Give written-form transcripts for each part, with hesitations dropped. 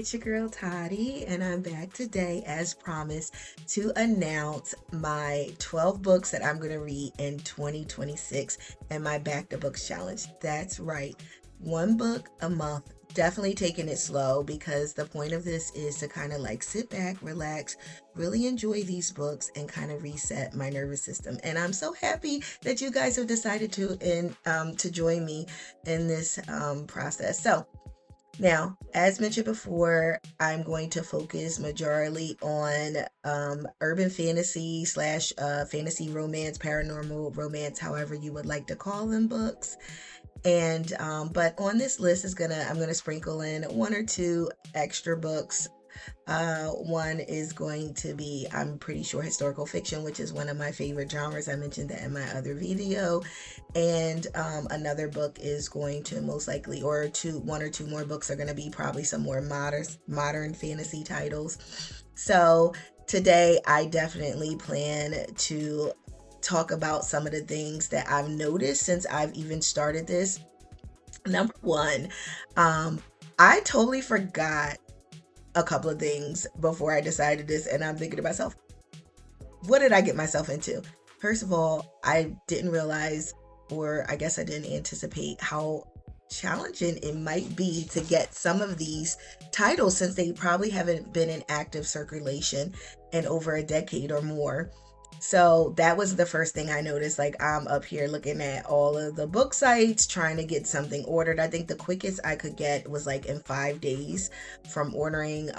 it's your girl Toddy, and I'm back today, as promised, to announce my 12 books that I'm going to read in 2026 and my Back to Books challenge. That's right, one book a month. Definitely taking it slow because the point of this is to kind of like sit back, relax, really enjoy these books, and kind of reset my nervous system. And I'm so happy that you guys have decided to join me in this process. So now, as mentioned before, I'm going to focus majorly on urban fantasy slash fantasy romance, paranormal romance, however you would like to call them, books. And but on this list I'm gonna sprinkle in one or two extra books. One is going to be, I'm pretty sure, historical fiction, which is one of my favorite genres. I mentioned that in my other video. And another book is going to most likely, one or two more books are going to be probably some more modern fantasy titles. So today I definitely plan to talk about some of the things that I've noticed since I've even started this. Number one, I totally forgot a couple of things before I decided this, and I'm thinking to myself, what did I get myself into? First of all, I didn't realize, or I guess I didn't anticipate, how challenging it might be to get some of these titles since they probably haven't been in active circulation in over a decade or more. So that was the first thing I noticed. Like, I'm up here looking at all of the book sites trying to get something ordered. I think the quickest I could get was like in 5 days from ordering.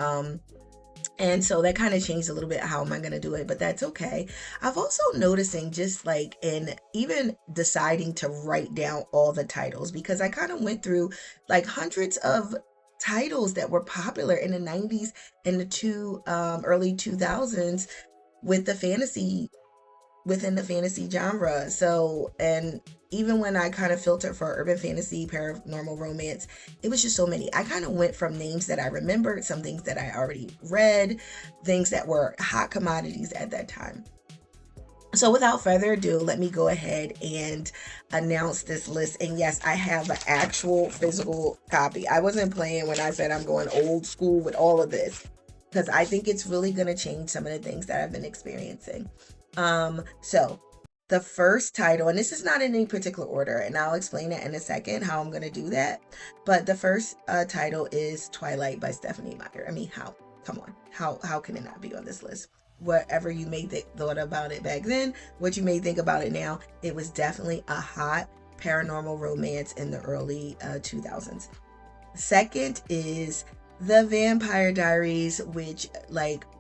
And so that kind of changed a little bit. How am I going to do it? But that's okay. I've also noticing, just like in even deciding to write down all the titles, because I kind of went through like hundreds of titles that were popular in the 90s and the early 2000s with the fantasy within the fantasy genre. So, and even when I kind of filtered for urban fantasy, paranormal romance, it was just so many. I kind of went from names that I remembered, some things that I already read, things that were hot commodities at that time. So without further ado, let me go ahead and announce this list. And yes, I have an actual physical copy. I wasn't playing when I said I'm going old school with all of this, because I think it's really going to change some of the things that I've been experiencing. So the first title, and this is not in any particular order, and I'll explain that in a second, how I'm going to do that. But the first title is Twilight by Stephenie Meyer. I mean, how? Come on. How can it not be on this list? Whatever you may thought about it back then, what you may think about it now, it was definitely a hot paranormal romance in the early 2000s. Second is The Vampire Diaries, which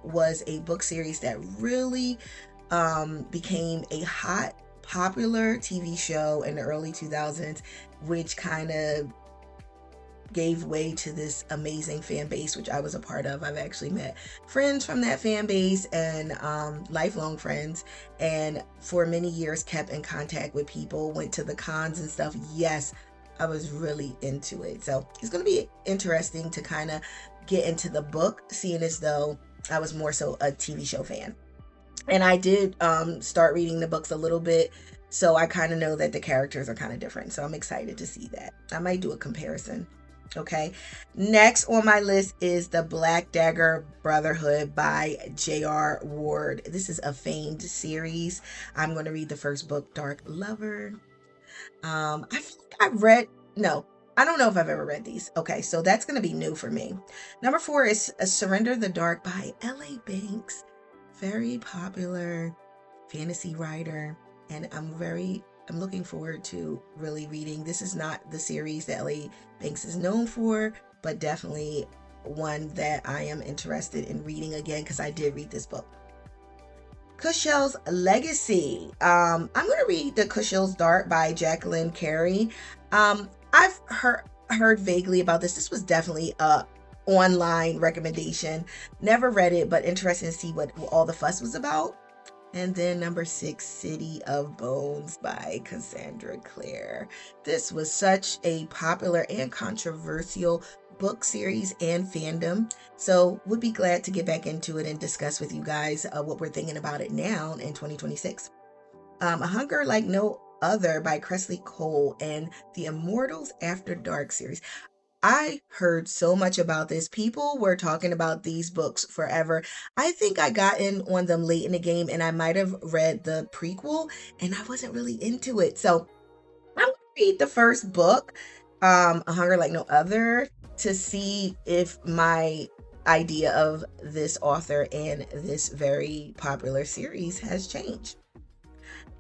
was a book series that really became a hot, popular TV show in the early 2000s, which kind of gave way to this amazing fan base, which I was a part of. I've actually met friends from that fan base and lifelong friends, and for many years kept in contact with people, went to the cons and stuff. Yes, I was really into it. So it's going to be interesting to kind of get into the book, seeing as though I was more so a TV show fan. And I did start reading the books a little bit, so I kind of know that the characters are kind of different. So I'm excited to see that. I might do a comparison. Okay. Next on my list is The Black Dagger Brotherhood by J.R. Ward. This is a famed series. I'm going to read the first book, Dark Lover. I feel like I don't know if I've ever read these. Okay, so that's going to be new for me. Number 4 is Surrender the Dark by L.A. Banks. Very popular fantasy writer, and I'm looking forward to really reading. This is not the series that L.A. Banks is known for, but definitely one that I am interested in reading again, because I did read this book. Kushel's Legacy. I'm going to read The Kushel's Dark by Jacqueline Carey. I've heard vaguely about this. This was definitely a online recommendation. Never read it, but interested to see what all the fuss was about. And then number 6, City of Bones by Cassandra Clare. This was such a popular and controversial book series and fandom, so would be glad to get back into it and discuss with you guys what we're thinking about it now in 2026. A Hunger Like No Other by Kresley Cole and the Immortals After Dark series. I heard so much about this. People were talking about these books forever. I think I got in on them late in the game, and I might have read the prequel, and I wasn't really into it. So I'm gonna read the first book, A Hunger Like No Other, to see if my idea of this author and this very popular series has changed.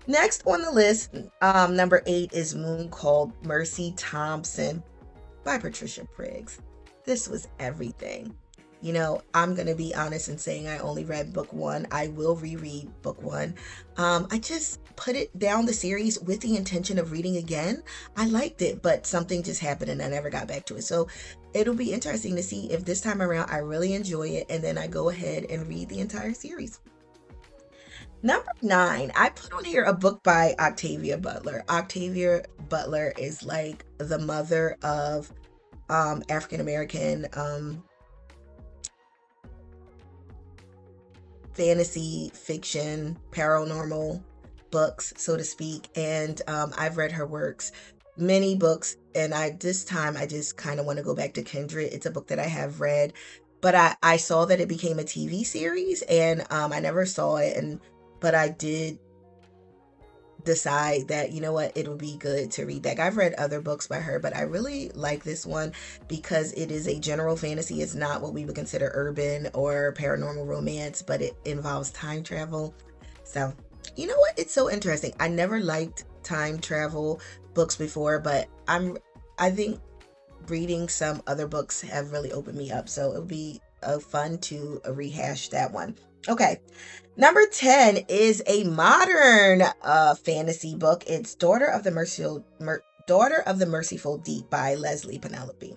Next on the list, number 8 is Moon Called Mercy Thompson by Patricia Briggs. This was everything. You know, I'm going to be honest in saying I only read book 1. I will reread book 1. I just put it down the series with the intention of reading again. I liked it, but something just happened and I never got back to it. So it'll be interesting to see if this time around I really enjoy it and then I go ahead and read the entire series. Number 9, I put on here a book by Octavia Butler. Octavia Butler is like the mother of African American fantasy fiction, paranormal books, so to speak. And I've read her works, many books, and this time I just kind of want to go back to Kindred. It's a book that I have read, but I saw that it became a TV series, and I never saw it, but I did decide that, you know what, it would be good to read back. I've read other books by her, but I really like this one because it is a general fantasy. It's not what we would consider urban or paranormal romance, but it involves time travel. So, you know what? It's so interesting. I never liked time travel books before, but I think reading some other books have really opened me up. So it would be fun to rehash that one. Okay. Number 10 is a modern fantasy book. It's Daughter of the Merciful Deep by Leslie Penelope.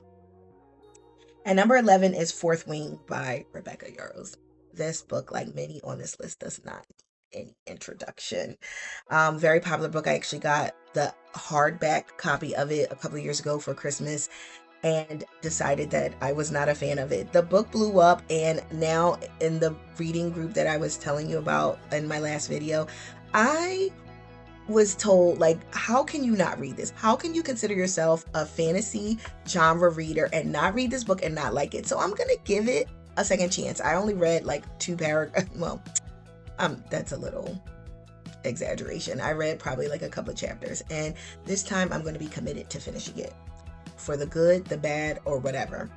And number 11 is Fourth Wing by Rebecca Yarros. This book, like many on this list, does not need any introduction. Very popular book. I actually got the hardback copy of it a couple of years ago for Christmas and decided that I was not a fan of it. The book blew up, and now in the reading group that I was telling you about in my last video, I was told, like, how can you not read this? How can you consider yourself a fantasy genre reader and not read this book and not like it? So I'm gonna give it a second chance. I only read like 2 paragraphs. Well, that's a little exaggeration. I read probably like a couple of chapters, and this time I'm going to be committed to finishing it, for the good, the bad, or whatever.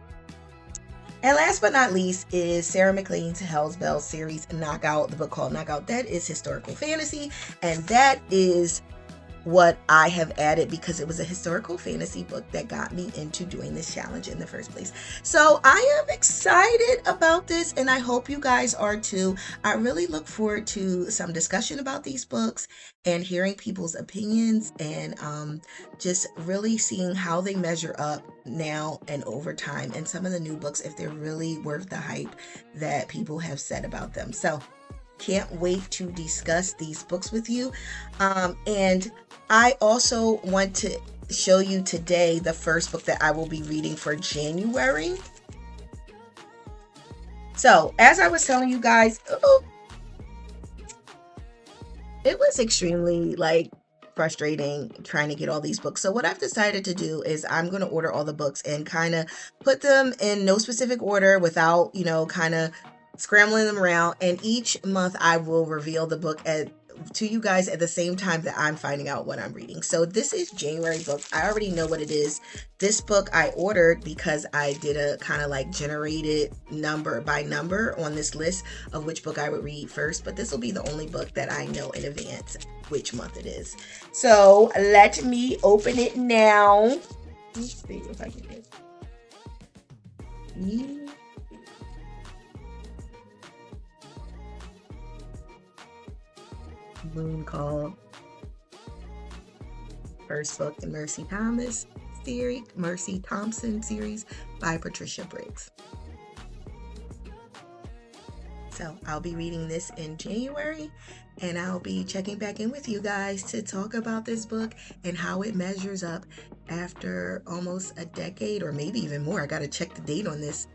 And last but not least is Sarah MacLean's Hell's Bells series, Knockout, the book called Knockout. That is historical fantasy, and that is what I have added because it was a historical fantasy book that got me into doing this challenge in the first place. So I am excited about this, and I hope you guys are too. I really look forward to some discussion about these books and hearing people's opinions, and just really seeing how they measure up now and over time, and some of the new books, if they're really worth the hype that people have said about them. So can't wait to discuss these books with you. And I also want to show you today the first book that I will be reading for January. So, as I was telling you guys, it was extremely frustrating trying to get all these books. So what I've decided to do is I'm going to order all the books and kind of put them in no specific order without, kind of scrambling them around, and each month I will reveal the book to you guys at the same time that I'm finding out what I'm reading. So this is January book. I already know what it is. This book I ordered because I did a kind of generated number by number on this list of which book I would read first, but this will be the only book that I know in advance which month it is. So let me open it now. Let's see if I can get it. Moon Called, first book in Mercy Thompson series by Patricia Briggs. So I'll be reading this in January, and I'll be checking back in with you guys to talk about this book and how it measures up after almost a decade, or maybe even more. I got to check the date on this,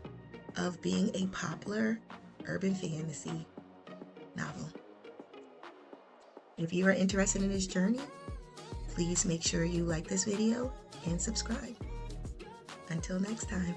of being a popular urban fantasy novel. If you are interested in this journey, please make sure you like this video and subscribe. Until next time.